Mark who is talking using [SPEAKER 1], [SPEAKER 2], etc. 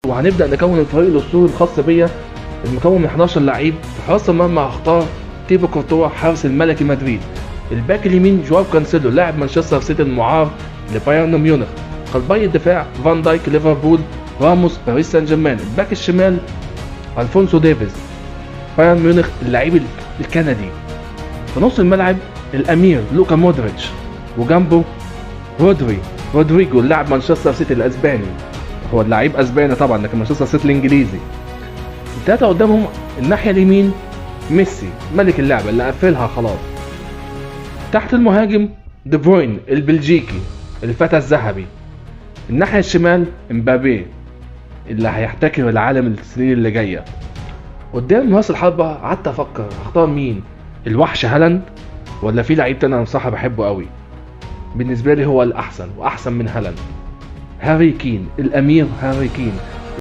[SPEAKER 1] وهنبدأ نكون الفريق الأسطوري الخاص بيا المكون من 11 لعيب. في حراسة المرمى هختار تيبو كورتوا حارس الملكي مدريد. الباك اليمين جواو كانسيلو لاعب مانشستر سيتي المعار لبايرن ميونخ. قلبي الدفاع فان دايك ليفربول، راموس باريس سان جيرمان. الباك الشمال الفونسو ديفيز بايرن ميونخ اللعيب الكندي. في نص الملعب الامير لوكا مودريتش، وجنبه رودريجو اللاعب مانشستر سيتي الاسباني. هو اللعيب اسباني طبعا لكن مانشستر سيتي الانجليزي. الثلاثه قدامهم الناحيه اليمين ميسي ملك اللعبه اللي قفلها خلاص. تحت المهاجم دي بروين البلجيكي الفتى الذهبي. الناحيه الشمال امبابي اللي هيحتكر العالم السنين اللي جايه. قدام راس الحربه قعدت افكر اختار مين، الوحش هالاند ولا في لعيب تاني انا بصراحه بحبه قوي بالنسبه لي هو الاحسن واحسن من هالاند، هاري كين الامير هاري كين.